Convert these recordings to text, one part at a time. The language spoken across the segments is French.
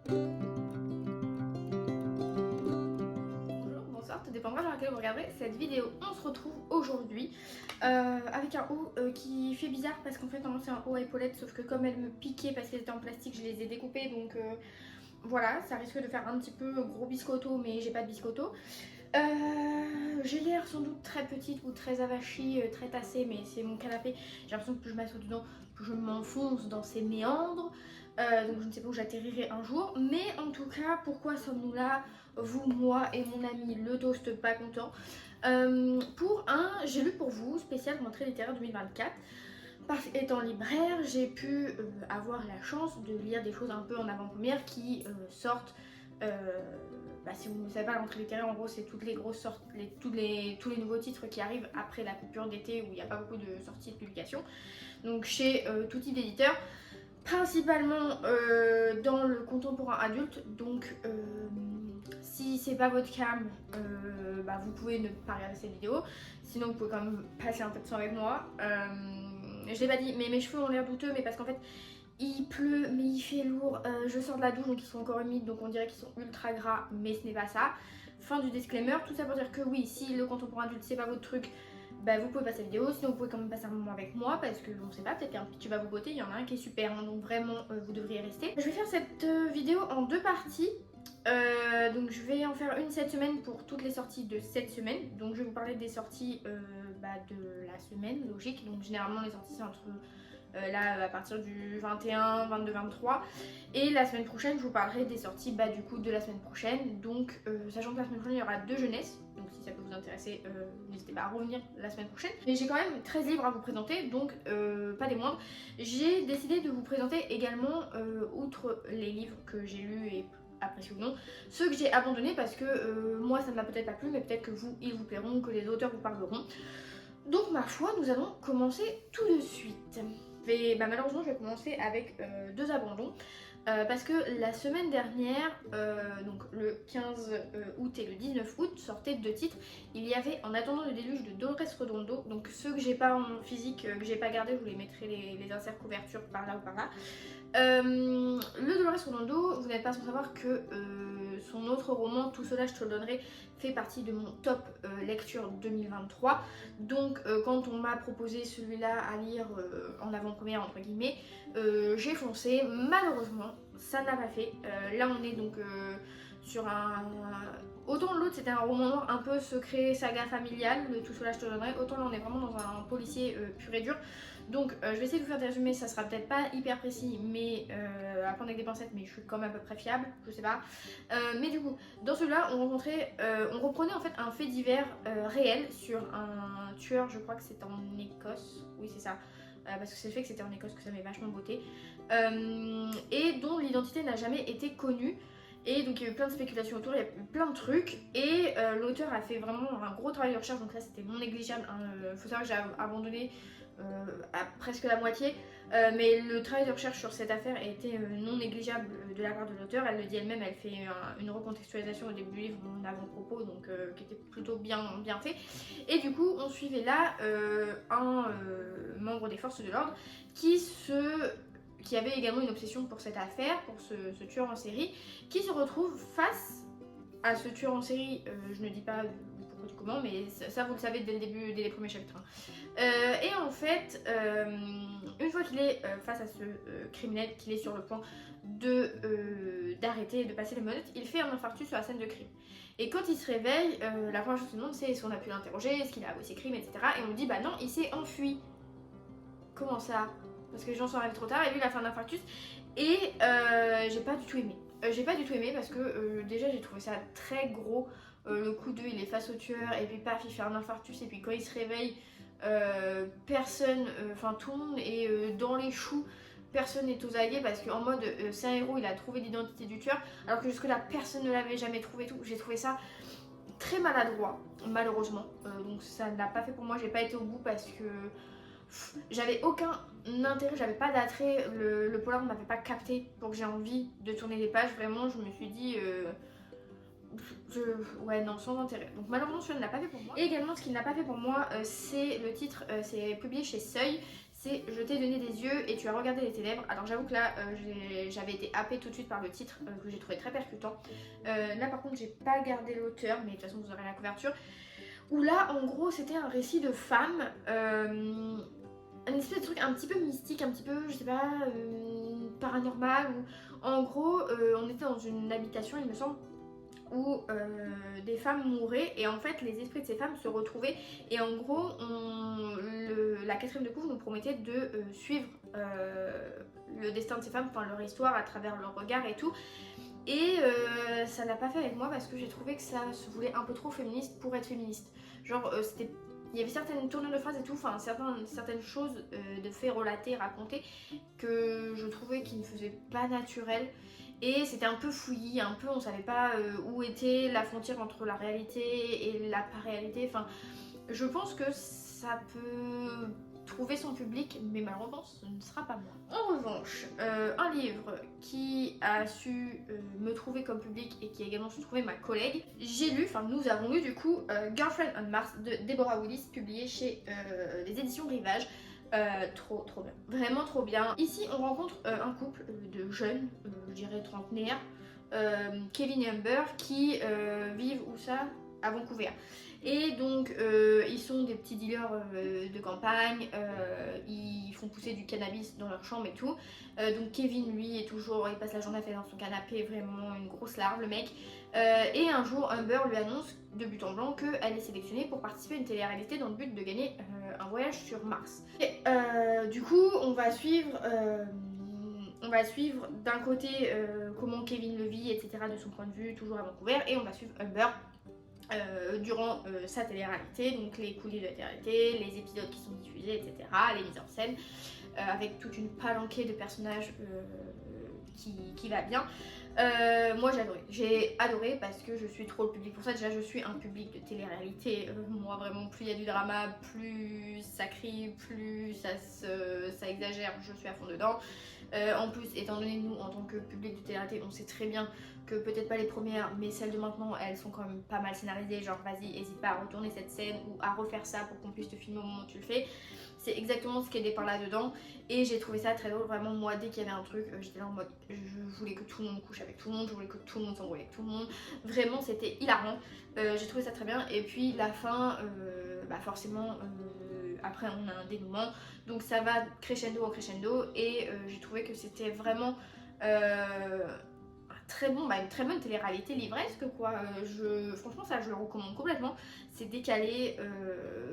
Bonjour, bonsoir, tout dépendra dans laquelle vous regarderez cette vidéo. On se retrouve aujourd'hui avec un haut qui fait bizarre parce qu'en fait normalement c'est un haut à épaulettes, sauf que comme elles me piquaient parce qu'elles étaient en plastique, je les ai découpées, donc voilà, ça risque de faire un petit peu gros biscotto, mais j'ai pas de biscotto. J'ai l'air sans doute très petite ou très avachie, très tassée, mais c'est mon canapé. J'ai l'impression que plus je m'assois dedans, plus je m'enfonce dans ces méandres. Donc je ne sais pas où j'atterrirai un jour. Mais en tout cas, pourquoi sommes-nous là, vous, moi et mon ami le toast pas content, pour un J'ai lu pour vous spécial rentrée littéraire 2024. Parce qu'étant libraire, j'ai pu avoir la chance de lire des choses un peu en avant-première qui sortent. Si vous ne savez pas, la rentrée littéraire, en gros, c'est toutes les grosses sortes, tous les nouveaux titres qui arrivent après la coupure d'été où il n'y a pas beaucoup de sorties de publications. Donc chez tout type d'éditeur, principalement dans le contemporain adulte. Donc si c'est pas votre cam, vous pouvez ne pas regarder cette vidéo. Sinon, vous pouvez quand même passer un peu de temps avec moi. Je l'ai pas dit, mais mes cheveux ont l'air douteux, mais parce qu'en fait il pleut, mais il fait lourd. Je sors de la douche, donc ils sont encore humides, donc on dirait qu'ils sont ultra gras, mais ce n'est pas ça. Fin du disclaimer. Tout ça pour dire que oui, si le contemporain adulte c'est pas votre truc, vous pouvez passer la vidéo. Sinon, vous pouvez quand même passer un moment avec moi parce que on sait pas, peut-être qu'un pitch va vous botter. Il y en a un qui est super, hein, donc vraiment vous devriez rester. Je vais faire cette vidéo en deux parties. Donc je vais en faire une cette semaine pour toutes les sorties de cette semaine. Donc je vais vous parler des sorties de la semaine, logique. Donc généralement les sorties c'est entre là à partir du 21, 22, 23. Et la semaine prochaine je vous parlerai des sorties du coup de la semaine prochaine. Donc sachant que la semaine prochaine il y aura 2 jeunesses. Donc si ça peut vous intéresser, n'hésitez pas à revenir la semaine prochaine. Mais j'ai quand même 13 livres à vous présenter, donc pas des moindres. J'ai décidé de vous présenter également, outre les livres que j'ai lus et appréciés ou non, ceux que j'ai abandonnés parce que moi ça ne m'a peut-être pas plu, mais peut-être que vous, ils vous plairont, que les auteurs vous parleront. Donc ma foi, nous allons commencer tout de suite. Malheureusement, je vais commencer avec 2 abandons. Parce que la semaine dernière, donc le 15 août et le 19 août, sortaient 2 titres. Il y avait En attendant le déluge de Dolores Redondo. Donc ceux que j'ai pas en physique, que j'ai pas gardé, je vous les mettrai les inserts couverture par là ou par là. Le Dolores Redondo, vous n'êtes pas sans savoir que son autre roman, Tout cela je te le donnerai, fait partie de mon top lecture 2023. Donc quand on m'a proposé celui-là à lire en avant-première entre guillemets, j'ai foncé. Malheureusement ça n'a pas fait. Là on est donc sur un... Autant l'autre c'était un roman noir un peu secret, saga familiale, le Tout cela je te donnerai, autant là on est vraiment dans un policier pur et dur. Donc je vais essayer de vous faire des résumés, ça sera peut-être pas hyper précis, mais à prendre avec des pincettes, mais je suis quand même à peu près fiable, je sais pas. Mais du coup, dans celui-là, on reprenait en fait un fait divers réel sur un tueur, je crois que c'est en Écosse, oui c'est ça. Parce que c'est le fait que c'était en Écosse que ça m'est vachement beauté, et dont l'identité n'a jamais été connue. Et donc il y a eu plein de spéculations autour, il y a eu plein de trucs. Et l'auteur a fait vraiment un gros travail de recherche, donc là c'était non négligeable. Faut savoir que j'ai abandonné à presque la moitié. Mais le travail de recherche sur cette affaire a été non négligeable de la part de l'auteur. Elle le dit elle-même, elle fait une recontextualisation au début du livre en avant-propos, donc qui était plutôt bien fait. Et du coup, on suivait là un membre des forces de l'ordre qui avait également une obsession pour cette affaire, pour ce tueur en série, qui se retrouve face à ce tueur en série. Je ne dis pas pourquoi du comment, mais ça vous le savez dès le début, dès les premiers chapitres. Et en fait, une fois qu'il est face à ce criminel, qu'il est sur le point d'arrêter et de passer les menottes, il fait un infarctus sur la scène de crime. Et quand il se réveille, la première chose qu'il demande c'est est-ce qu'on a pu l'interroger, est-ce qu'il a avoué ses crimes, etc. Et on lui dit bah non, il s'est enfui. Comment ça? Parce que les gens sont arrivés trop tard et lui il a fait un infarctus. Et j'ai pas du tout aimé. J'ai pas du tout aimé parce que déjà j'ai trouvé ça très gros. Le coup 2 il est face au tueur et puis paf il fait un infarctus et puis quand il se réveille personne, tout le monde est dans les choux. Personne n'est aux aguets parce qu'en mode c'est un héros, il a trouvé l'identité du tueur alors que jusque là personne ne l'avait jamais trouvé tout. J'ai trouvé ça très maladroit malheureusement. Donc ça n'a pas fait pour moi, j'ai pas été au bout parce que j'avais aucun intérêt, j'avais pas d'attrait, le polar ne m'avait pas capté pour que j'ai envie de tourner les pages. Vraiment je me suis dit ouais non, sans intérêt. Donc malheureusement celui-là ne l'a pas fait pour moi. Et également ce qu'il n'a pas fait pour moi, c'est le titre, c'est publié chez Seuil. c'est Je t'ai donné des yeux et tu as regardé les ténèbres. Alors j'avoue que là j'avais été happée tout de suite par le titre que j'ai trouvé très percutant. Là par contre j'ai pas gardé l'auteur, mais de toute façon vous aurez la couverture. Où là en gros c'était un récit de femme, un espèce de truc un petit peu mystique, un petit peu je sais pas paranormal. Où en gros on était dans une habitation il me semble, où des femmes mouraient et en fait les esprits de ces femmes se retrouvaient et en gros la quatrième de couvre nous promettait de suivre le destin de ces femmes, enfin leur histoire à travers leur regard et tout. Et ça l'a pas fait avec moi parce que j'ai trouvé que ça se voulait un peu trop féministe pour être féministe. Genre il y avait certaines tournures de phrases et tout, enfin certaines choses de faits relatés, racontés, que je trouvais qui ne faisaient pas naturel. Et c'était un peu fouillis, un peu on savait pas où était la frontière entre la réalité et la pas-réalité. Enfin, je pense que ça peut trouver son public, mais malheureusement ce ne sera pas moi. En revanche, un livre qui a su me trouver comme public et qui a également su trouver ma collègue, j'ai lu, enfin nous avons lu du coup Girlfriend on Mars de Deborah Willis, publié chez les éditions Rivage. Trop bien, vraiment trop bien. Ici on rencontre un couple de jeunes, je dirais trentenaires, Kevin et Amber, qui vivent où ça, à Vancouver. Et donc ils sont des petits dealers de campagne, ils font pousser du cannabis dans leur chambre et tout. Donc Kevin lui il passe la journée à faire dans son canapé, vraiment une grosse larve le mec. Et un jour Amber lui annonce de but en blanc qu'elle est sélectionnée pour participer à une télé-réalité dans le but de gagner un voyage sur Mars. Et du coup on va suivre d'un côté comment Kevin le vit, etc. de son point de vue, toujours à Vancouver, et on va suivre Amber durant sa télé-réalité, donc les coulisses de la télé-réalité, les épisodes qui sont diffusés, etc., les mises en scène, avec toute une palanquée de personnages qui va bien. Moi j'ai adoré parce que je suis trop le public pour ça. Déjà je suis un public de télé-réalité, moi vraiment plus il y a du drama, plus ça crie, plus ça exagère, je suis à fond dedans. En plus, étant donné que nous en tant que public de télé-réalité, on sait très bien que peut-être pas les premières, mais celles de maintenant, elles sont quand même pas mal scénarisées, genre vas-y, n'hésite pas à retourner cette scène ou à refaire ça pour qu'on puisse te filmer au moment où tu le fais. C'est exactement ce qui est dépeint là-dedans et j'ai trouvé ça très drôle. Vraiment, moi, dès qu'il y avait un truc, j'étais là en mode, je voulais que tout le monde couche avec tout le monde, je voulais que tout le monde s'embrouille avec tout le monde. Vraiment, c'était hilarant. J'ai trouvé ça très bien. Et puis la fin, forcément, après on a un dénouement, donc ça va crescendo en crescendo et j'ai trouvé que c'était vraiment une très bonne télé-réalité livresque quoi. Franchement ça je le recommande complètement, c'est décalé,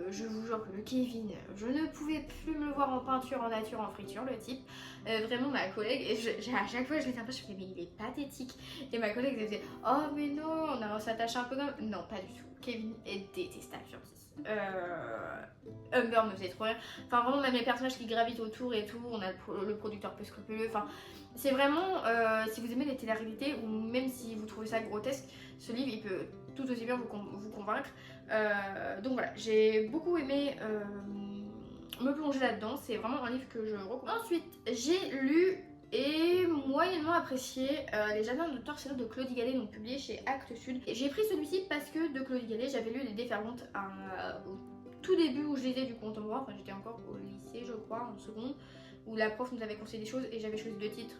je vous jure que le Kevin, je ne pouvais plus me le voir en peinture, en nature, en friture le type, vraiment ma collègue, et à chaque fois je l'étais un peu, je fais mais il est pathétique, et ma collègue elle disait oh mais non, on s'attache un peu comme, non pas du tout, Kevin est détestable sur 6. Humber me faisait trop rire, enfin vraiment même les personnages qui gravitent autour et tout, on a le producteur peu scrupuleux, enfin c'est vraiment, si vous aimez les télé-réalités ou même si vous trouvez ça grotesque, ce livre il peut tout aussi bien vous convaincre. Donc voilà, j'ai beaucoup aimé me plonger là-dedans, c'est vraiment un livre que je recommande. Ensuite, j'ai lu et moyennement apprécié Les Jardins de Torcello de Claudie Gallet, donc publié chez Actes Sud. J'ai pris celui-ci parce que de Claudie Gallet, j'avais lu Les Déferlantes au tout début où je lisais du contemporain, enfin j'étais encore au lycée je crois, en seconde, où la prof nous avait conseillé des choses et j'avais choisi deux titres,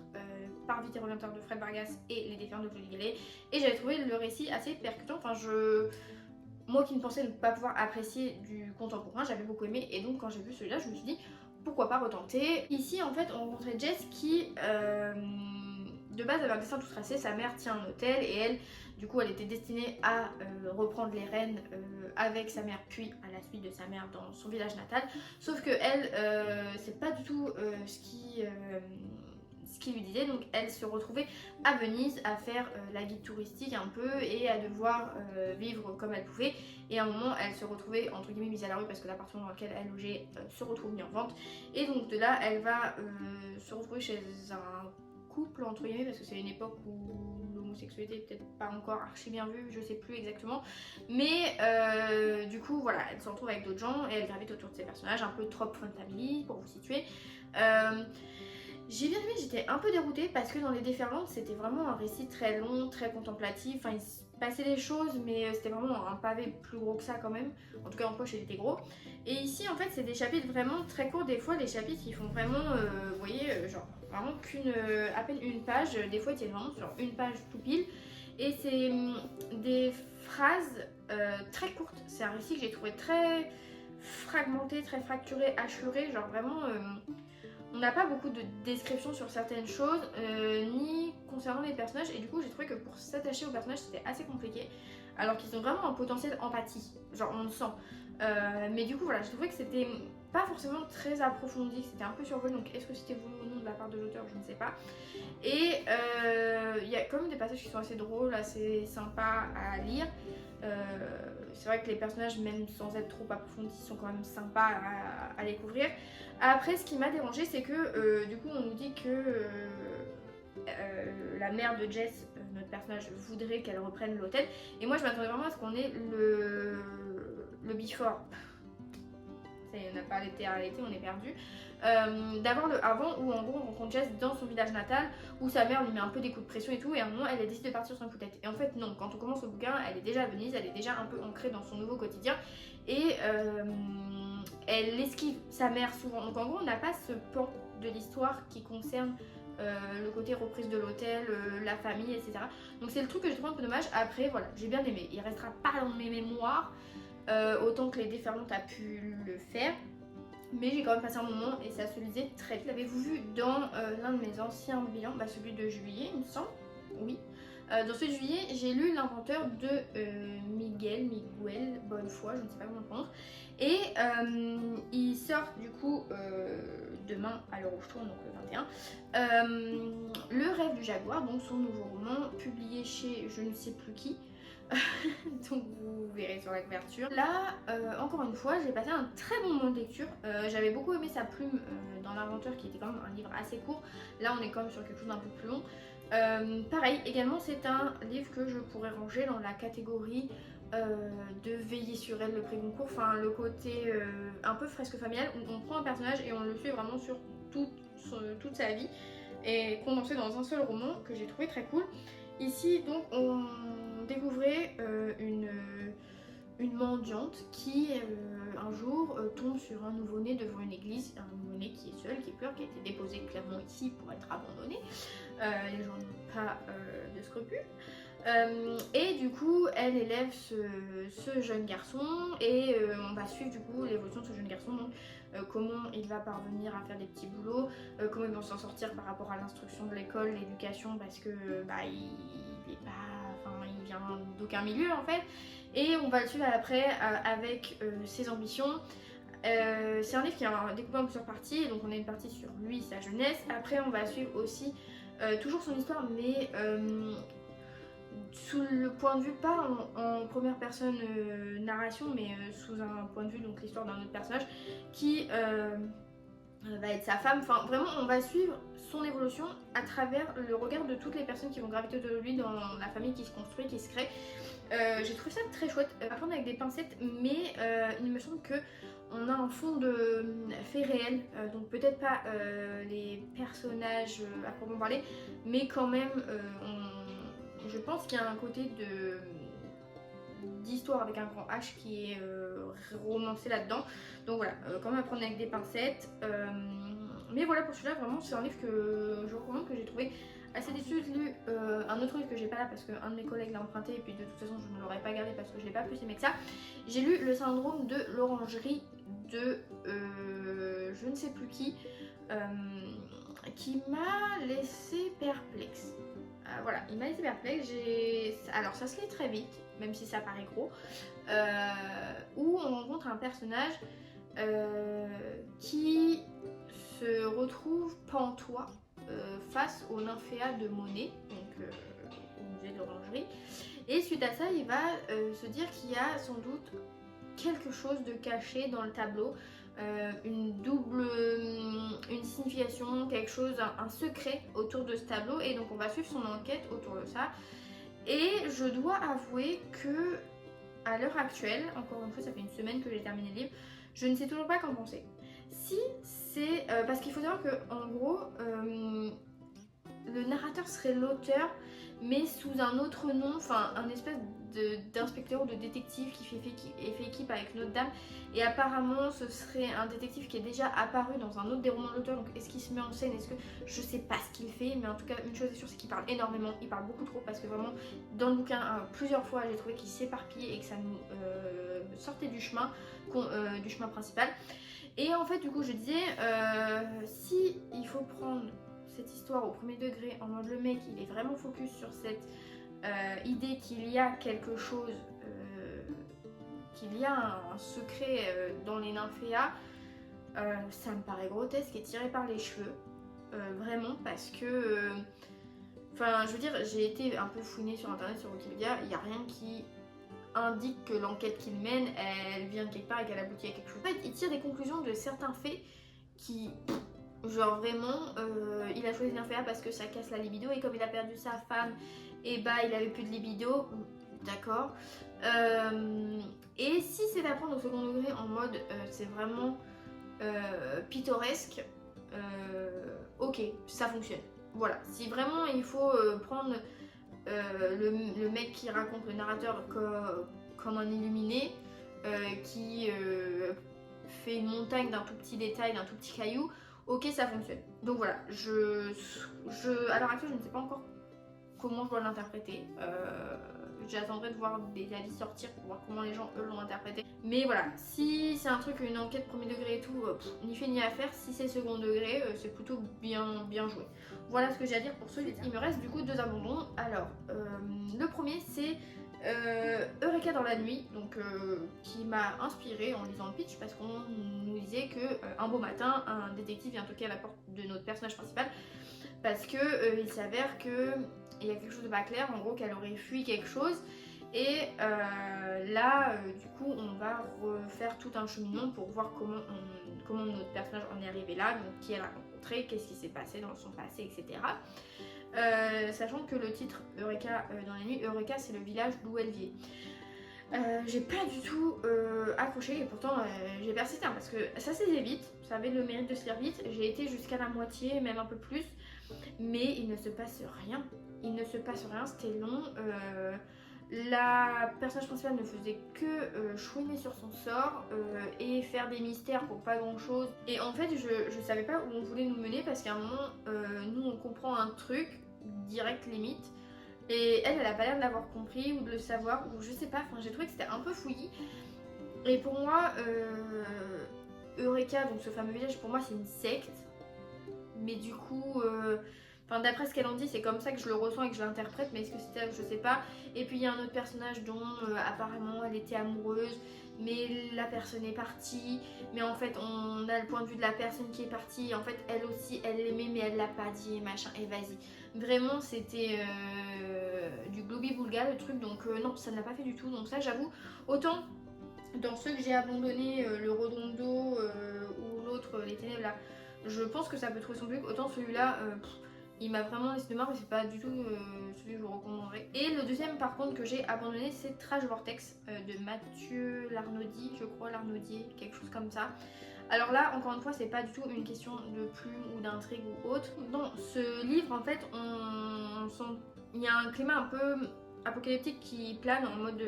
Par vite et revienteur de Fred Vargas et Les Déferlantes de Claudie Gallet, et j'avais trouvé le récit assez percutant, enfin moi qui ne pensais ne pas pouvoir apprécier du contemporain, j'avais beaucoup aimé, et donc quand j'ai vu celui-là je me suis dit pourquoi pas retenter. Ici en fait on rencontrait Jess qui de base avait un destin tout tracé, sa mère tient un hôtel et elle du coup elle était destinée à reprendre les rênes avec sa mère puis à la suite de sa mère dans son village natal, sauf que elle c'est pas du tout ce qui lui disait, donc elle se retrouvait à Venise à faire la guide touristique un peu et à devoir vivre comme elle pouvait, et à un moment elle se retrouvait entre guillemets mise à la rue parce que l'appartement dans lequel elle logeait se retrouve mis en vente, et donc de là elle va se retrouver chez un couple entre guillemets parce que c'est une époque où l'homosexualité est peut-être pas encore archi bien vue, je sais plus exactement, mais du coup voilà, elle se retrouve avec d'autres gens et elle gravite autour de ces personnages, un peu trop fun family pour vous situer. J'ai bien aimé, j'étais un peu déroutée parce que dans Les Déferlantes c'était vraiment un récit très long, très contemplatif, enfin il se passait des choses mais c'était vraiment un pavé plus gros que ça quand même, en tout cas en poche il était gros. Et ici en fait c'est des chapitres vraiment très courts, des fois les chapitres ils font vraiment, vous voyez, genre vraiment à peine une page, des fois ils tiennent vraiment sur une page tout pile. Et c'est des phrases très courtes, c'est un récit que j'ai trouvé très fragmenté, très fracturé, hachuré, genre vraiment... on n'a pas beaucoup de descriptions sur certaines choses, ni concernant les personnages, et du coup j'ai trouvé que pour s'attacher aux personnages c'était assez compliqué, alors qu'ils ont vraiment un potentiel empathie, genre on le sent. Mais du coup voilà, j'ai trouvé que c'était pas forcément très approfondi, que c'était un peu survolé, donc est-ce que c'était voulu ou non de la part de l'auteur, je ne sais pas. Et il y a quand même des passages qui sont assez drôles, assez sympas à lire. C'est vrai que les personnages, même sans être trop approfondis, sont quand même sympas à découvrir. Après, ce qui m'a dérangé, c'est que du coup, on nous dit que la mère de Jess, notre personnage, voudrait qu'elle reprenne l'hôtel. Et moi, je m'attendais vraiment à ce qu'on ait le before. Ça y est, on n'a pas l'été à l'été, on est perdu. D'avoir le avant où en gros on rencontre Jess dans son village natal où sa mère lui met un peu des coups de pression et tout et à un moment elle décide de partir sur une foutette. Et en fait non, quand on commence le bouquin elle est déjà à Venise, elle est déjà un peu ancrée dans son nouveau quotidien et elle esquive sa mère souvent. Donc en gros on n'a pas ce pan de l'histoire qui concerne le côté reprise de l'hôtel, la famille, etc. Donc c'est le truc que je trouve un peu dommage. Après voilà, j'ai bien aimé, il restera pas dans mes mémoires autant que Les Déferlantes a pu le faire. Mais j'ai quand même passé un moment et ça se lisait très vite. L'avez-vous vu dans l'un de mes anciens bilans, celui de juillet, il me semble. Oui. Dans celui de juillet, j'ai lu L'inventeur de Miguel, Bonnefoy, je ne sais pas comment on le prononce. Et il sort du coup demain à l'heure où je tourne, donc le 21, Le Rêve du Jaguar, donc son nouveau roman, publié chez je ne sais plus qui. Donc vous verrez sur la couverture. Là, encore une fois, j'ai passé un très bon moment de lecture. J'avais beaucoup aimé sa plume dans L'Inventeur, qui était quand même un livre assez court. Là, on est quand même sur quelque chose d'un peu plus long. Pareil, également, c'est un livre que je pourrais ranger dans la catégorie de Veiller sur elle, le prix Goncourt. Enfin, le côté un peu fresque familial, où on prend un personnage et on le suit vraiment sur toute sa vie. Et condensé dans un seul roman, que j'ai trouvé très cool. Ici, donc, on découvrait une mendiante qui un jour tombe sur un nouveau-né devant une église, un nouveau-né qui est seul, qui pleure, qui a été déposé clairement ici pour être abandonné. Les gens n'ont pas de scrupules. Et du coup, elle élève ce jeune garçon et on va suivre du coup l'évolution de ce jeune garçon, donc comment il va parvenir à faire des petits boulots, comment il va s'en sortir par rapport à l'instruction de l'école, l'éducation, parce que il vient d'aucun milieu en fait. Et on va le suivre après avec ses ambitions. C'est un livre qui est découpé en plusieurs parties, donc on a une partie sur lui, sa jeunesse. Après, on va suivre aussi toujours son histoire, mais sous le point de vue, pas en première personne narration, mais sous un point de vue, donc l'histoire d'un autre personnage qui va être sa femme. Enfin, vraiment, on va suivre son évolution à travers le regard de toutes les personnes qui vont graviter autour de lui dans la famille qui se construit, qui se crée. J'ai trouvé ça très chouette, à prendre avec des pincettes, mais il me semble que on a un fond de faits réels, donc peut-être pas les personnages à proprement parler, mais quand même, je pense qu'il y a un côté d'histoire avec un grand H qui est romancé là-dedans. Donc voilà, quand même à prendre avec des pincettes. Mais voilà, pour celui-là, vraiment, c'est un livre que je recommande, que j'ai trouvé assez déçu. J'ai lu un autre livre que j'ai pas là parce qu'un de mes collègues l'a emprunté et puis de toute façon je ne l'aurais pas gardé parce que je l'ai pas plus aimé que ça. J'ai lu Le Syndrome de l'Orangerie de je ne sais plus qui m'a laissé perplexe. Voilà, il m'a laissé perplexe. Alors ça se lit très vite, même si ça paraît gros, où on rencontre un personnage qui se retrouve pantois face au nymphéa de Monet, donc au musée de l'Orangerie. Et suite à ça, il va se dire qu'il y a sans doute quelque chose de caché dans le tableau, une signification, quelque chose, un secret autour de ce tableau. Et donc on va suivre son enquête autour de ça. Et je dois avouer que à l'heure actuelle, encore une fois ça fait une semaine que j'ai terminé le livre, je ne sais toujours pas qu'en penser. Si c'est parce qu'il faut savoir que en gros le narrateur serait l'auteur mais sous un autre nom, enfin un espèce d'inspecteur ou de détective qui fait équipe avec une autre dame, et apparemment ce serait un détective qui est déjà apparu dans un autre des romans de l'auteur. Donc est-ce qu'il se met en scène, est-ce que je sais pas ce qu'il fait, mais en tout cas une chose est sûre, c'est qu'il parle énormément, il parle beaucoup trop, parce que vraiment dans le bouquin plusieurs fois j'ai trouvé qu'il s'éparpillait et que ça nous sortait du chemin principal. Et en fait du coup je disais si il faut prendre cette histoire au premier degré en mode le mec il est vraiment focus sur cette idée qu'il y a quelque chose, qu'il y a un secret dans les nymphéas, ça me paraît grotesque et tiré par les cheveux, vraiment, parce que enfin je veux dire, j'ai été un peu fouinée sur internet, sur Wikipédia, il n'y a rien qui indique que l'enquête qu'il mène elle vient de quelque part et qu'elle aboutit à quelque chose. En fait il tire des conclusions de certains faits qui genre vraiment il a choisi Nymphéa parce que ça casse la libido, et comme il a perdu sa femme et bah il avait plus de libido, d'accord. Et si c'est à prendre au second degré en mode c'est vraiment pittoresque, ok ça fonctionne. Voilà, si vraiment il faut prendre le mec qui raconte, le narrateur, comme un illuminé qui fait une montagne d'un tout petit détail, d'un tout petit caillou, ok ça fonctionne. Donc voilà, à l'heure actuelle je ne sais pas encore comment je dois l'interpréter. J'attendrai de voir des avis sortir pour voir comment les gens eux l'ont interprété. Mais voilà, si c'est un truc, une enquête premier degré et tout, ni fait ni à faire. Si c'est second degré, c'est plutôt bien joué. Voilà ce que j'ai à dire pour celui-là. Il me reste du coup 2 abandons. Alors, le premier c'est Eureka dans la nuit, donc qui m'a inspirée en lisant le pitch, parce qu'on nous disait que un beau matin, un détective vient toquer à la porte de notre personnage principal, parce que il s'avère que il y a quelque chose de pas clair, en gros qu'elle aurait fui quelque chose, et là du coup on va refaire tout un cheminement pour voir comment notre personnage en est arrivé là, donc qui elle a rencontré, qu'est-ce qui s'est passé dans son passé, etc. Sachant que le titre Eureka dans la nuit, Eureka c'est le village d'où elle vit. J'ai pas du tout accroché, et pourtant j'ai persisté, hein, parce que ça se lisait vite, ça avait le mérite de se lire vite. J'ai été jusqu'à la moitié, même un peu plus, mais il ne se passe rien. Il ne se passe rien, c'était long. La personnage principale ne faisait que chouiner sur son sort et faire des mystères pour pas grand chose. Et en fait, je savais pas où on voulait nous mener, parce qu'à un moment, nous on comprend un truc direct limite. Et elle a pas l'air de l'avoir compris ou de le savoir, ou je sais pas, enfin j'ai trouvé que c'était un peu fouillis. Et pour moi, Eureka, donc ce fameux village, pour moi c'est une secte. Mais du coup, d'après ce qu'elle en dit, c'est comme ça que je le ressens et que je l'interprète, mais est-ce que c'était, je sais pas. Et puis il y a un autre personnage dont apparemment elle était amoureuse, mais la personne est partie, mais en fait on a le point de vue de la personne qui est partie, et en fait elle aussi elle l'aimait mais elle l'a pas dit, et machin, et vas-y. Vraiment c'était du globi-boulga le truc, donc non ça ne l'a pas fait du tout. Donc ça j'avoue, autant dans ceux que j'ai abandonné, le Redondo ou l'autre, les ténèbres là, je pense que ça peut trouver son public, autant celui-là il m'a vraiment laissé de marre, et c'est pas du tout celui que je vous recommanderais. Et le deuxième par contre que j'ai abandonné, c'est Trash Vortex de Mathieu Larnaudy, je crois, Larnaudier, quelque chose comme ça. Alors là, encore une fois, c'est pas du tout une question de plume ou d'intrigue ou autre. Dans ce livre, en fait, il y a un climat un peu apocalyptique qui plane, en mode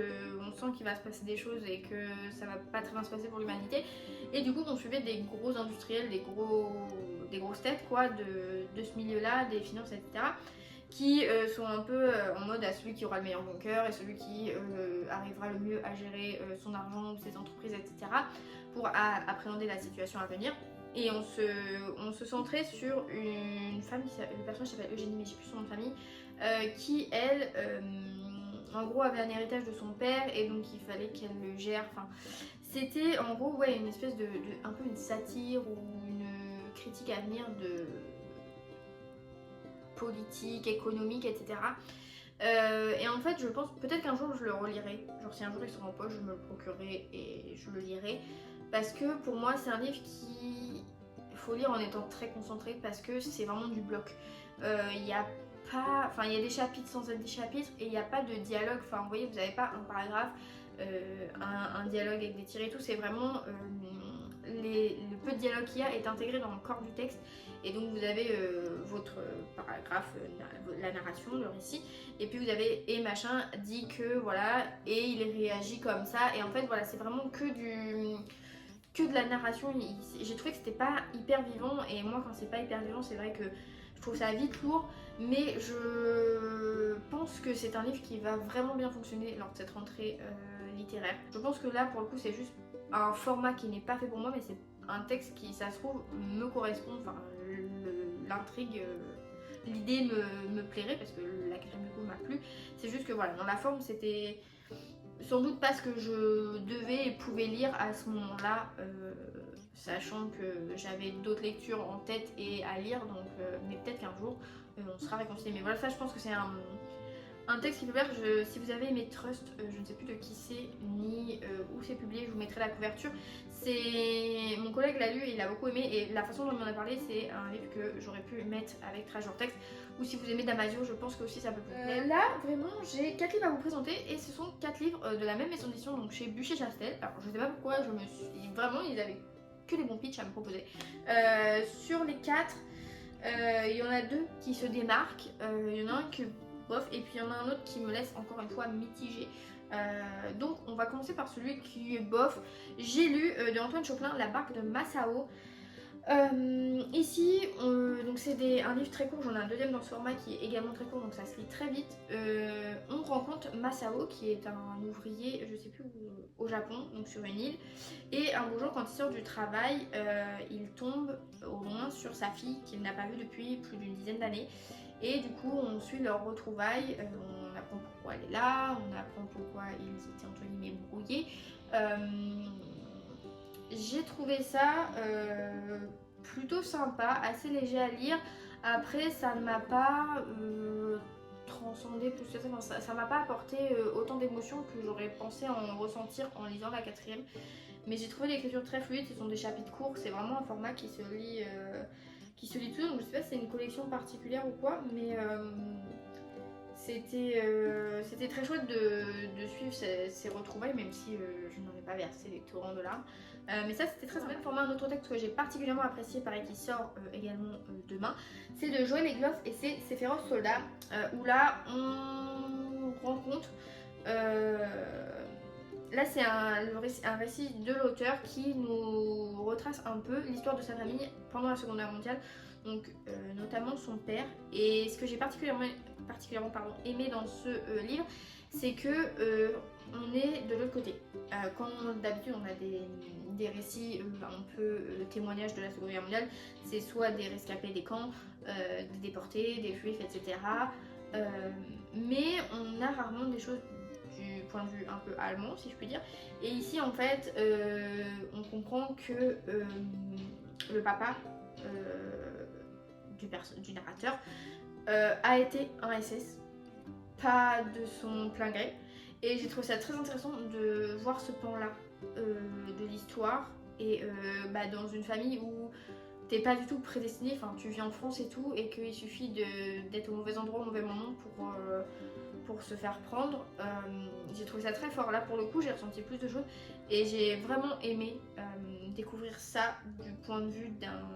on sent qu'il va se passer des choses et que ça va pas très bien se passer pour l'humanité. Et du coup, on suivait des gros industriels, des grosses têtes quoi, de ce milieu-là, des finances, etc. qui sont un peu en mode à celui qui aura le meilleur bunker et celui qui arrivera le mieux à gérer son argent ou ses entreprises, etc. pour appréhender la situation à venir. Et on se centrait sur une femme, le personnage s'appelle Eugénie, mais je sais plus son nom de famille, qui elle, en gros, avait un héritage de son père et donc il fallait qu'elle le gère. Enfin, c'était en gros ouais, une espèce de un peu une satire ou une critique à venir de politique, économique, etc. Et en fait, je pense peut-être qu'un jour je le relirai. Genre, si un jour il sera en poche, je me le procurerai et je le lirai. Parce que pour moi, c'est un livre qu'il faut lire en étant très concentré, parce que c'est vraiment du bloc. Il y a pas, enfin, il y a des chapitres sans être des chapitres et il n'y a pas de dialogue. Enfin, vous voyez, vous n'avez pas un paragraphe, un dialogue avec des tirés et tout. C'est vraiment le peu de dialogue qu'il y a est intégré dans le corps du texte. Et donc vous avez votre paragraphe, la narration, le récit, et puis vous avez et machin dit que voilà, et il réagit comme ça, et en fait voilà, c'est vraiment que de la narration. J'ai trouvé que c'était pas hyper vivant, et moi quand c'est pas hyper vivant, c'est vrai que je trouve ça vite lourd, mais je pense que c'est un livre qui va vraiment bien fonctionner lors de cette rentrée littéraire. Je pense que là pour le coup c'est juste un format qui n'est pas fait pour moi, mais c'est un texte qui, ça se trouve, me correspond, enfin l'intrigue, l'idée me plairait parce que la crème de goût m'a plu. C'est juste que voilà, dans la forme c'était sans doute pas ce que je devais et pouvais lire à ce moment-là, sachant que j'avais d'autres lectures en tête et à lire, donc mais peut-être qu'un jour on sera réconciliés. Mais voilà, ça je pense que c'est un texte qui peut plaire. Si vous avez aimé Trust, je ne sais plus de qui c'est ni où c'est publié, je vous mettrai la couverture. C'est mon collègue l'a lu et il a beaucoup aimé, et la façon dont il m'en a parlé, c'est un livre que j'aurais pu mettre avec Treasure Text. Ou si vous aimez Damasio, je pense que aussi ça peut vous plaire. Là vraiment j'ai 4 livres à vous présenter, et ce sont 4 livres de la même maison d'édition, donc chez Bûcher-Chastel. Alors je sais pas pourquoi, je me suis vraiment, ils avaient que des bons pitchs à me proposer. Sur les 4, il y en a 2 qui se démarquent, il y en a un que bof, et puis il y en a un autre qui me laisse encore une fois mitigée. Donc on va commencer par celui qui est bof. J'ai lu de Antoine Chopin La barque de Massao. Ici, donc c'est un livre très court, j'en ai un deuxième dans ce format qui est également très court, donc ça se lit très vite. On rencontre Masao qui est un ouvrier, je sais plus où, au Japon, donc sur une île, et un beau jour quand il sort du travail, il tombe au loin sur sa fille qu'il n'a pas vue depuis plus d'une dizaine d'années. Et du coup on suit leurs retrouvailles, on apprend pourquoi elle est là, on apprend pourquoi ils étaient entre guillemets brouillés. J'ai trouvé ça plutôt sympa, assez léger à lire. Après ça ne m'a pas transcendé plus que ça, enfin, ça m'a pas apporté autant d'émotions que j'aurais pensé en ressentir en lisant la 4e. Mais j'ai trouvé l'écriture très fluide, ce sont des chapitres courts, c'est vraiment un format qui se lit tout seul, donc je sais pas si c'est une collection particulière ou quoi, mais c'était très chouette de suivre ces retrouvailles, même si je n'en ai pas versé des torrents de larmes. Mais ça c'était très sympa. Format, un autre texte que j'ai particulièrement apprécié, pareil, qui sort également demain, c'est de Joël Egloff et c'est Ces féroces soldats, où là on rencontre... Là c'est un récit de l'auteur qui nous retrace un peu l'histoire de sa famille pendant la Seconde Guerre mondiale, donc notamment son père. Et ce que j'ai particulièrement aimé dans ce livre, c'est que on est de l'autre côté. Quand d'habitude on a des récits un peu témoignages de la Seconde Guerre mondiale, c'est soit des rescapés des camps, des déportés, des juifs, etc. Mais on a rarement des choses du point de vue un peu allemand, si je puis dire. Et ici en fait on comprend que le papa du narrateur a été un SS, pas de son plein gré, et j'ai trouvé ça très intéressant de voir ce pan là de l'histoire, et dans une famille où t'es pas du tout prédestiné, enfin tu vis en France et tout, et qu'il suffit d'être au mauvais endroit au mauvais moment pour se faire prendre. J'ai trouvé ça très fort. Là pour le coup j'ai ressenti plus de choses et j'ai vraiment aimé découvrir ça du point de vue d'un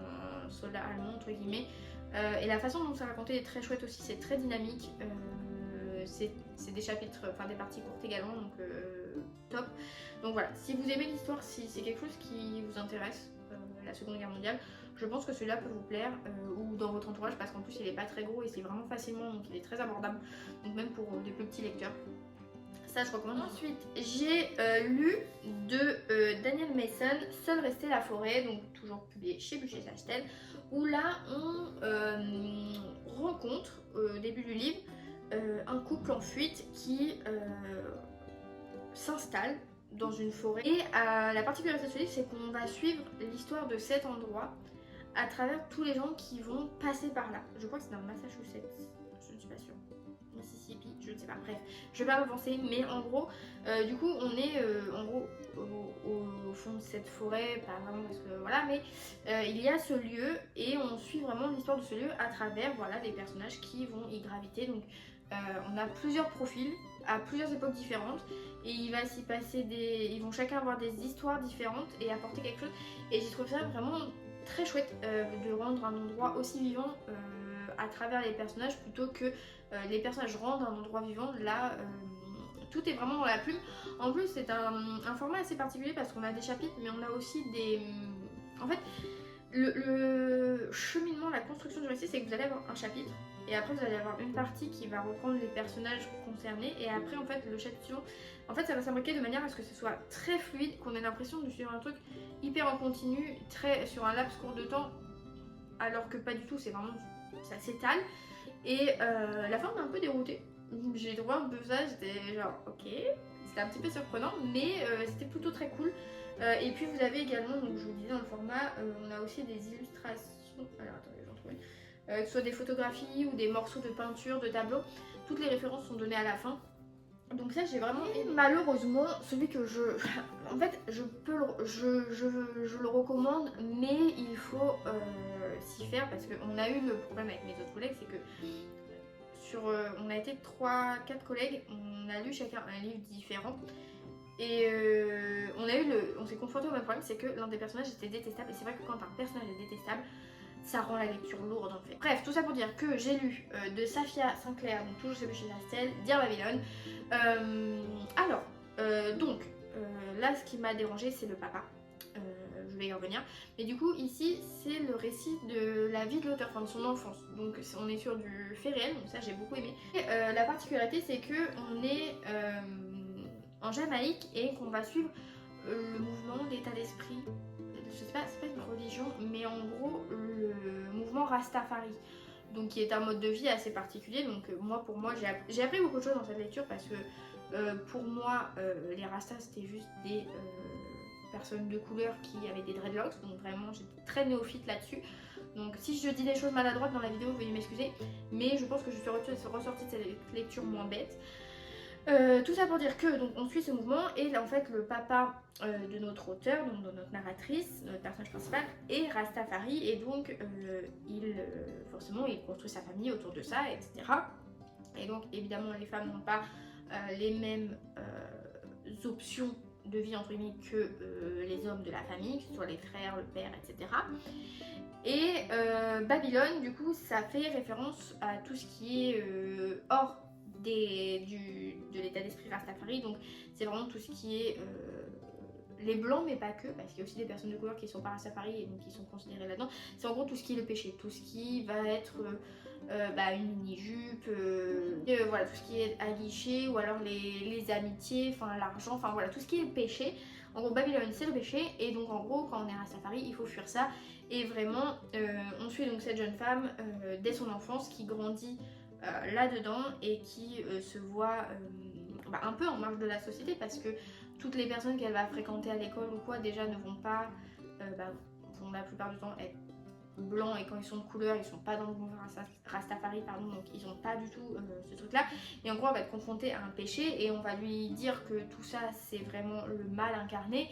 soldat allemand entre guillemets. Et la façon dont c'est raconté est très chouette aussi, c'est très dynamique. C'est des chapitres, enfin des parties courtes également, donc top. Donc voilà, si vous aimez l'histoire, si c'est quelque chose qui vous intéresse, la Seconde Guerre mondiale, je pense que celui-là peut vous plaire, ou dans votre entourage, parce qu'en plus il est pas très gros et c'est vraiment facilement, donc il est très abordable, donc même pour des plus petits lecteurs. Ça je recommande. Ensuite j'ai lu de Daniel Mason, Seul restait la forêt, donc toujours publié chez Bûcher-Chastel, où là on rencontre au début du livre un couple en fuite qui s'installe dans une forêt. Et la particularité de ce livre, c'est qu'on va suivre l'histoire de cet endroit à travers tous les gens qui vont passer par là. Je crois que c'est dans le Massachusetts, je ne suis pas sûre. Mississippi, je ne sais pas, bref, je vais pas m'avancer, mais en gros, du coup, on est en gros au fond de cette forêt, pas vraiment parce que voilà, mais il y a ce lieu et on suit vraiment l'histoire de ce lieu à travers voilà, des personnages qui vont y graviter. Donc on a plusieurs profils à plusieurs époques différentes et il va s'y passer ils vont chacun avoir des histoires différentes et apporter quelque chose. Et j'ai trouvé ça vraiment très chouette de rendre un endroit aussi vivant à travers les personnages plutôt que les personnages rendent un endroit vivant. Là, tout est vraiment dans la plume. En plus, c'est un format assez particulier parce qu'on a des chapitres, mais on a aussi des... En fait, le cheminement, la construction du récit, c'est que vous allez avoir un chapitre et après vous allez avoir une partie qui va reprendre les personnages concernés et après en fait le chapitre suivant, en fait ça va s'imbriquer de manière à ce que ce soit très fluide, qu'on ait l'impression de suivre un truc hyper en continu, très sur un laps court de temps, alors que pas du tout, c'est vraiment, ça s'étale. Et la fin m'a un peu déroutée. J'ai trouvé un peu ça, j'étais genre ok, c'était un petit peu surprenant, mais c'était plutôt très cool. Et puis vous avez également, donc je vous disais dans le format, on a aussi des illustrations. Alors attendez, j'en trouve une. Que ce soit des photographies ou des morceaux de peinture, de tableaux, toutes les références sont données à la fin. Donc ça j'ai vraiment aimé. Malheureusement, celui que en fait je le recommande, mais il faut s'y faire parce qu'on a eu le problème avec mes autres collègues, c'est que on a été 3-4 collègues, on a lu chacun un livre différent. Et on s'est confronté au même problème, c'est que l'un des personnages était détestable. Et c'est vrai que quand un personnage est détestable, ça rend la lecture lourde en fait. Bref, tout ça pour dire que j'ai lu de Safia Sinclair, donc toujours chez Chastel, Dear Babylon. Donc, là ce qui m'a dérangé c'est le papa. Je vais y revenir. Mais du coup ici c'est le récit de la vie de l'auteur, enfin de son enfance. Donc on est sur du fait réel, donc ça j'ai beaucoup aimé. Et la particularité c'est que on est en Jamaïque et qu'on va suivre le mouvement, l'état d'esprit, je sais pas, c'est pas une religion, mais en gros le mouvement Rastafari, donc qui est un mode de vie assez particulier. Donc pour moi j'ai appris beaucoup de choses dans cette lecture parce que pour moi les Rastas c'était juste des personnes de couleur qui avaient des dreadlocks, donc vraiment j'étais très néophyte là-dessus. Donc si je dis des choses maladroites dans la vidéo, veuillez m'excuser, mais je pense que je suis ressortie de cette lecture moins bête. Tout ça pour dire que donc on suit ce mouvement et là, en fait le papa de notre auteur, donc de notre narratrice, notre personnage principal est Rastafari et donc forcément il construit sa famille autour de ça, etc. Et donc évidemment les femmes n'ont pas les mêmes options de vie entre guillemets que les hommes de la famille, que ce soit les frères, le père, etc. Et Babylone du coup ça fait référence à tout ce qui est hors de l'état d'esprit Rastafari, donc c'est vraiment tout ce qui est les blancs mais pas que, parce qu'il y a aussi des personnes de couleur qui sont pas Rastafari et donc qui sont considérées là-dedans. C'est en gros tout ce qui est le péché, tout ce qui va être une mini-jupe, voilà, tout ce qui est aguiché ou alors les amitiés, enfin l'argent, enfin voilà, tout ce qui est péché. En gros Babylone c'est le péché et donc en gros quand on est Rastafari il faut fuir ça. Et vraiment on suit donc cette jeune femme dès son enfance qui grandit là-dedans et qui se voit un peu en marge de la société parce que toutes les personnes qu'elle va fréquenter à l'école ou quoi déjà ne vont pas, vont la plupart du temps être blancs et quand ils sont de couleur ils sont pas dans le mouvement Rastafari pardon, donc ils ont pas du tout ce truc là et en gros elle va être confrontée à un péché et on va lui dire que tout ça c'est vraiment le mal incarné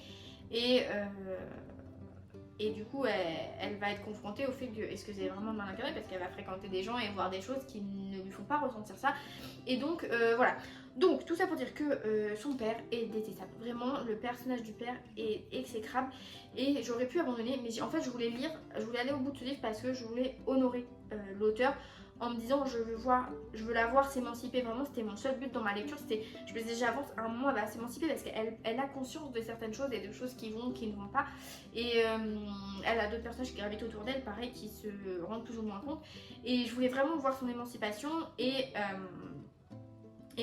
et du coup, elle va être confrontée au fait que est-ce que c'est vraiment le mal incarné parce qu'elle va fréquenter des gens et voir des choses qui ne lui font pas ressentir ça. Et donc, voilà. Donc, tout ça pour dire que son père est détestable. Vraiment, le personnage du père est exécrable. Et j'aurais pu abandonner, mais en fait, je voulais aller au bout de ce livre parce que je voulais honorer l'auteur en me disant je veux la voir s'émanciper. Vraiment c'était mon seul but dans ma lecture, je me disais j'avance, à un moment elle va s'émanciper parce qu'elle a conscience de certaines choses et de choses qui vont, qui ne vont pas et elle a d'autres personnages qui gravitent autour d'elle pareil qui se rendent plus ou moins compte et je voulais vraiment voir son émancipation et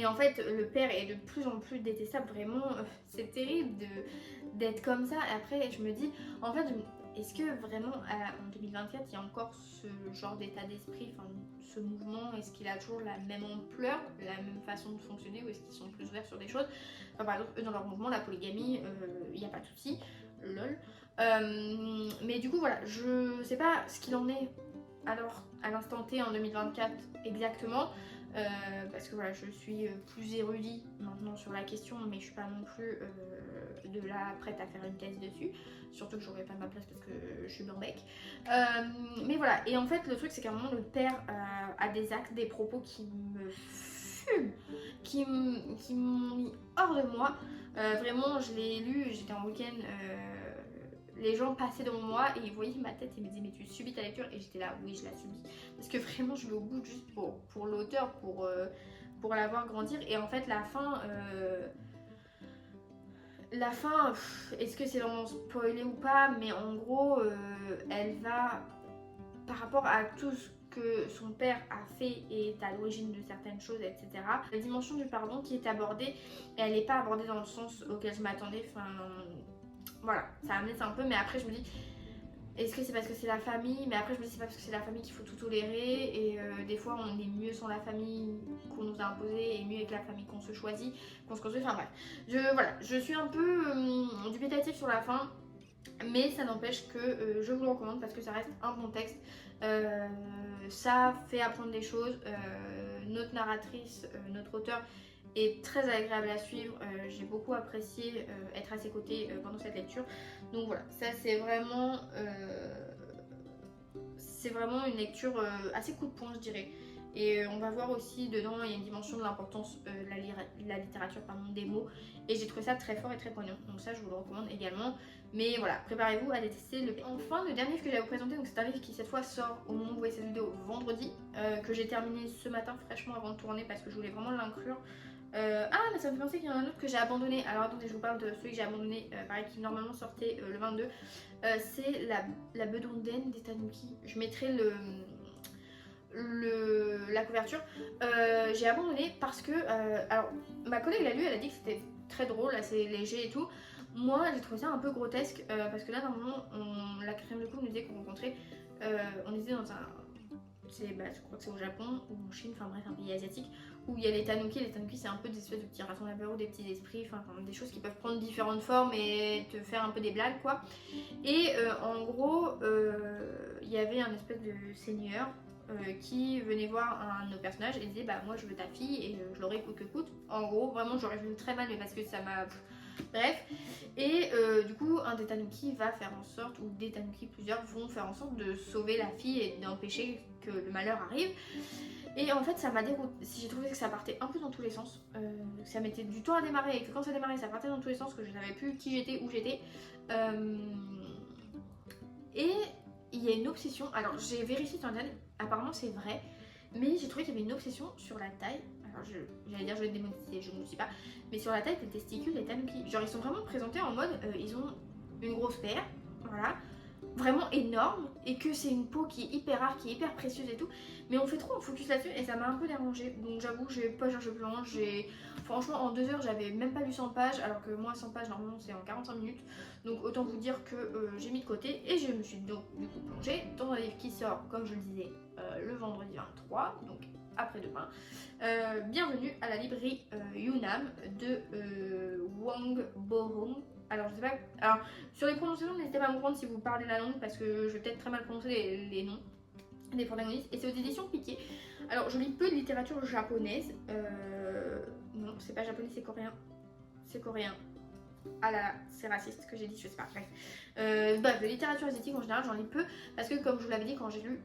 en fait le père est de plus en plus détestable, vraiment c'est terrible d'être comme ça. Et après je me dis en fait est-ce que vraiment en 2024 il y a encore ce genre d'état d'esprit, enfin ce mouvement, est-ce qu'il a toujours la même ampleur, la même façon de fonctionner ou est-ce qu'ils sont plus ouverts sur des choses, enfin, par exemple eux dans leur mouvement la polygamie il n'y a pas de souci, lol. Mais du coup voilà, je sais pas ce qu'il en est alors à l'instant T en 2024 exactement. Parce que voilà, je suis plus érudite maintenant sur la question, mais je suis pas non plus de là prête à faire une thèse dessus. Surtout que j'aurais pas ma place parce que je suis blanc-bec. Mais voilà, et en fait, le truc c'est qu'à un moment, le père a des actes, des propos qui me fument, qui m'ont mis hors de moi. Vraiment, je l'ai lu, j'étais en week-end, les gens passaient devant moi et ils voyaient ma tête et me disaient mais tu subis ta lecture, et j'étais là, oui je la subis. Parce que vraiment je vais au bout juste pour l'auteur, pour la voir grandir. Et en fait la fin, est-ce que c'est vraiment spoilé ou pas, mais en gros elle va, par rapport à tout ce que son père a fait et est à l'origine de certaines choses, etc. La dimension du pardon qui est abordée, elle n'est pas abordée dans le sens auquel je m'attendais. Enfin, voilà, ça me laisse un peu, mais après je me dis, est-ce que c'est parce que c'est la famille? Mais après je me dis, c'est pas parce que c'est la famille qu'il faut tout tolérer, et des fois on est mieux sans la famille qu'on nous a imposé et mieux avec la famille qu'on se choisit, qu'on se construit. Enfin bref, voilà, je suis un peu dubitative sur la fin. Mais ça n'empêche que je vous le recommande parce que ça reste un bon texte. Ça fait apprendre des choses. Notre narratrice, notre auteur est très agréable à suivre. J'ai beaucoup apprécié être à ses côtés pendant cette lecture. Donc voilà, ça c'est vraiment une lecture assez coup de poing, je dirais. Et on va voir aussi dedans, il y a une dimension de l'importance de la littérature, pardon, des mots. Et j'ai trouvé ça très fort et très poignant. Donc ça, je vous le recommande également. Mais voilà, préparez-vous à détester le... Enfin, le dernier livre que j'avais vous présenter, donc c'est un livre qui cette fois sort au moment où vous voyez cette vidéo, vendredi. Que j'ai terminé ce matin fraîchement avant de tourner parce que je voulais vraiment l'inclure. Ah, mais ça me fait penser qu'il y en a un autre que j'ai abandonné. Alors attendez, je vous parle de celui que j'ai abandonné, pareil, qui normalement sortait le 22. C'est la Bedouinen des Tanuki. Je mettrai la couverture. J'ai abandonné parce que alors ma collègue l'a lu, elle a dit que c'était très drôle, assez léger et tout. Moi j'ai trouvé ça un peu grotesque parce que là normalement la quatrième de couple nous disait qu'on rencontrait, on était dans un, je crois que c'est au Japon ou en Chine, enfin bref un pays asiatique où il y a les tanuki. Les tanuki c'est un peu des espèces de petits rassemblements ou des petits esprits, enfin des choses qui peuvent prendre différentes formes et te faire un peu des blagues quoi. Et en gros il y avait un espèce de seigneur qui venait voir un de nos personnages et disait bah moi je veux ta fille et je l'aurai coûte que coûte. En gros vraiment j'aurais vu très mal mais parce que ça m'a... Bref. Et du coup un des tanuki va faire en sorte, ou des tanuki plusieurs vont faire en sorte de sauver la fille et d'empêcher que le malheur arrive. Et en fait ça m'a dérouté, j'ai trouvé que ça partait un peu dans tous les sens, ça mettait du temps à démarrer et que quand ça démarrait ça partait dans tous les sens, que je ne savais plus qui j'étais, où j'étais. Et il y a une obsession, alors j'ai vérifié sur internet, apparemment c'est vrai, mais j'ai trouvé qu'il y avait une obsession sur la taille. Alors j'allais dire je vais le démonétiser, je ne le suis pas, mais sur la taille des testicules des tanuki. Genre ils sont vraiment présentés en mode ils ont une grosse paire, voilà, vraiment énorme, et que c'est une peau qui est hyper rare, qui est hyper précieuse et tout, mais on fait trop un focus là-dessus et ça m'a un peu dérangée. Donc j'avoue j'ai pas cherché plus loin, franchement en 2 heures j'avais même pas lu 100 pages, alors que moi 100 pages normalement c'est en 45 minutes. Donc autant vous dire que j'ai mis de côté et je me suis donc du coup plongée dans un livre qui sort, comme je le disais, le vendredi 23, donc après-demain. Bienvenue à la librairie Yunam de Wang Bohong. Alors je sais pas, alors sur les prononciations n'hésitez pas à me prendre si vous parlez la langue parce que je vais peut-être très mal prononcer les noms des protagonistes. Et c'est aux éditions Piqué. Alors je lis peu de littérature japonaise, non c'est pas japonais, c'est coréen. C'est coréen. Ah là là, c'est raciste ce que j'ai dit, je sais pas, bref. Bref, de littérature asiatique en général j'en lis peu parce que comme je vous l'avais dit quand j'ai lu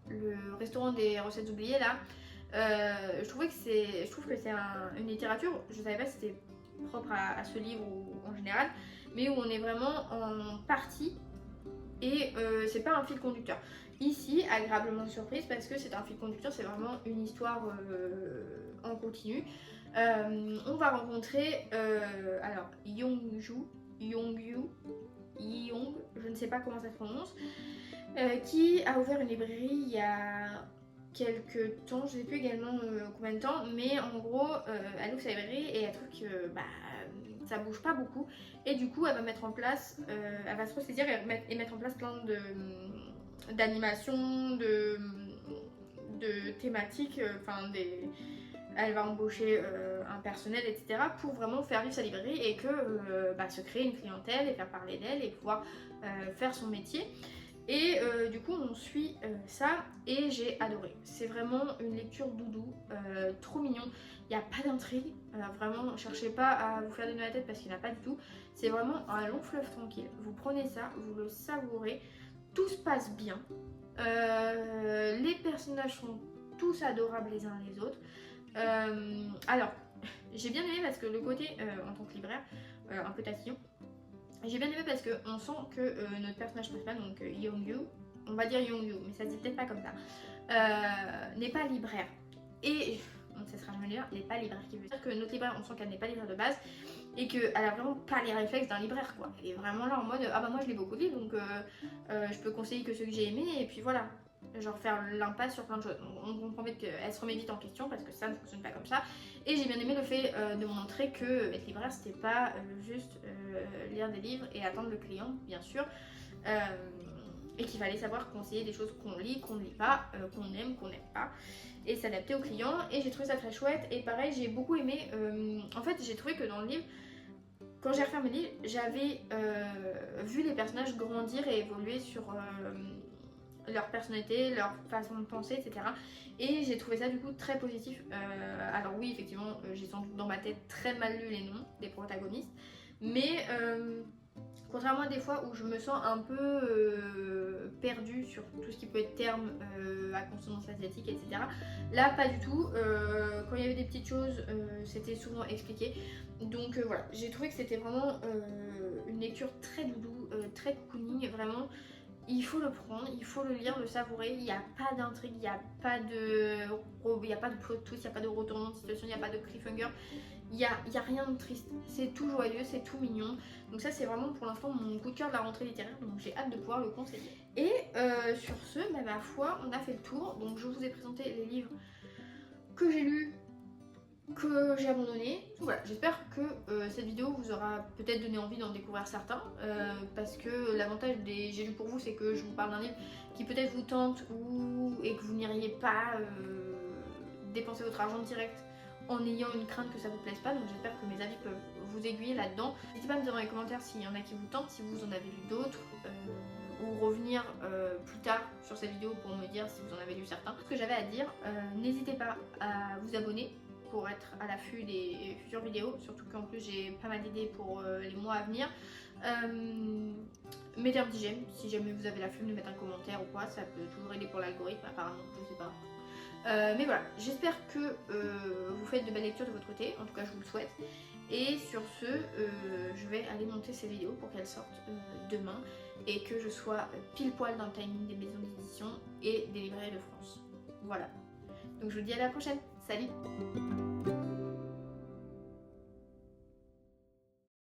le restaurant des recettes oubliées là, je trouve que c'est une littérature, je savais pas si c'était propre à ce livre ou en général, mais où on est vraiment en partie et c'est pas un fil conducteur. Ici, agréablement surprise parce que c'est un fil conducteur, c'est vraiment une histoire en continu. On va rencontrer alors Yongyu, je ne sais pas comment ça se prononce, qui a ouvert une librairie il y a quelques temps, je ne sais plus également combien de temps, mais en gros elle ouvre sa librairie et elle trouve que ça bouge pas beaucoup, et du coup elle va mettre en place, elle va se ressaisir et mettre en place plein d'animations, de thématiques, elle va embaucher un personnel, etc. pour vraiment faire vivre sa librairie et que se créer une clientèle et faire parler d'elle et pouvoir faire son métier. Et du coup on suit ça et j'ai adoré. C'est vraiment une lecture doudou, trop mignon. Il n'y a pas d'intrigue, vraiment cherchez pas à vous faire des nœuds à la tête parce qu'il n'y en a pas du tout. C'est vraiment un long fleuve tranquille. Vous prenez ça, vous le savourez, tout se passe bien. Les personnages sont tous adorables les uns les autres. Alors, j'ai bien aimé parce que le côté, en tant que libraire, un peu tatillon, j'ai bien aimé parce qu'on sent que notre personnage principal, donc Young-Yu, on va dire Young-Yu, mais ça se dit peut-être pas comme ça, n'est pas libraire. Et, donc ça sera jamais libraire, n'est pas libraire, qui veut dire que notre libraire, on sent qu'elle n'est pas libraire de base, et qu'elle a vraiment pas les réflexes d'un libraire, quoi. Elle est vraiment là en mode, ah bah moi je l'ai beaucoup lu, donc je peux conseiller que ceux que j'ai aimés, et puis voilà. Genre faire l'impasse sur plein de choses. On comprend vite qu'elle se remet vite en question parce que ça ne fonctionne pas comme ça. Et j'ai bien aimé le fait de montrer que être libraire c'était pas juste lire des livres et attendre le client, bien sûr. Et qu'il fallait savoir conseiller des choses qu'on lit, qu'on ne lit pas, qu'on aime, qu'on n'aime pas, et s'adapter aux clients. Et j'ai trouvé ça très chouette. Et pareil, j'ai beaucoup aimé. En fait, j'ai trouvé que dans le livre, quand j'ai refermé le livre, j'avais vu les personnages grandir et évoluer sur leur personnalité, leur façon de penser, etc. Et j'ai trouvé ça du coup très positif. Alors oui, effectivement, j'ai sans doute dans ma tête très mal lu les noms des protagonistes, mais contrairement à des fois où je me sens un peu perdue sur tout ce qui peut être terme à consonance asiatique, etc. Là, pas du tout. Quand il y avait des petites choses, c'était souvent expliqué. Donc voilà, j'ai trouvé que c'était vraiment une lecture très doudou, très cocooning, vraiment. Il faut le prendre, il faut le lire, le savourer. Il n'y a pas d'intrigue, il n'y a pas de plot twist, il n'y a pas de retournement de situation, il n'y a pas de cliffhanger. Il n'y a rien de triste. C'est tout joyeux, c'est tout mignon. Donc ça c'est vraiment pour l'instant mon coup de cœur de la rentrée littéraire. Donc j'ai hâte de pouvoir le conseiller. Et sur ce, bah, ma foi, on a fait le tour. Donc je vous ai présenté les livres que j'ai lus, que j'ai abandonné. Voilà, j'espère que cette vidéo vous aura peut-être donné envie d'en découvrir certains, parce que l'avantage des J'ai lu pour vous, c'est que je vous parle d'un livre qui peut-être vous tente et que vous n'iriez pas dépenser votre argent direct en ayant une crainte que ça vous plaise pas. Donc j'espère que mes avis peuvent vous aiguiller là-dedans. N'hésitez pas à me dire dans les commentaires s'il y en a qui vous tentent, si vous en avez lu d'autres, ou revenir plus tard sur cette vidéo pour me dire si vous en avez lu certains. Ce que j'avais à dire, n'hésitez pas à vous abonner pour être à l'affût des futures vidéos, surtout qu'en plus j'ai pas mal d'idées pour les mois à venir. Mettez un petit j'aime si jamais vous avez la flemme de mettre un commentaire ou quoi, ça peut toujours aider pour l'algorithme apparemment, je sais pas. Mais voilà, j'espère que vous faites de belles lectures de votre côté, en tout cas je vous le souhaite. Et sur ce, je vais aller monter ces vidéos pour qu'elles sortent demain et que je sois pile poil dans le timing des maisons d'édition et des librairies de France. Voilà. Donc je vous dis à la prochaine, salut!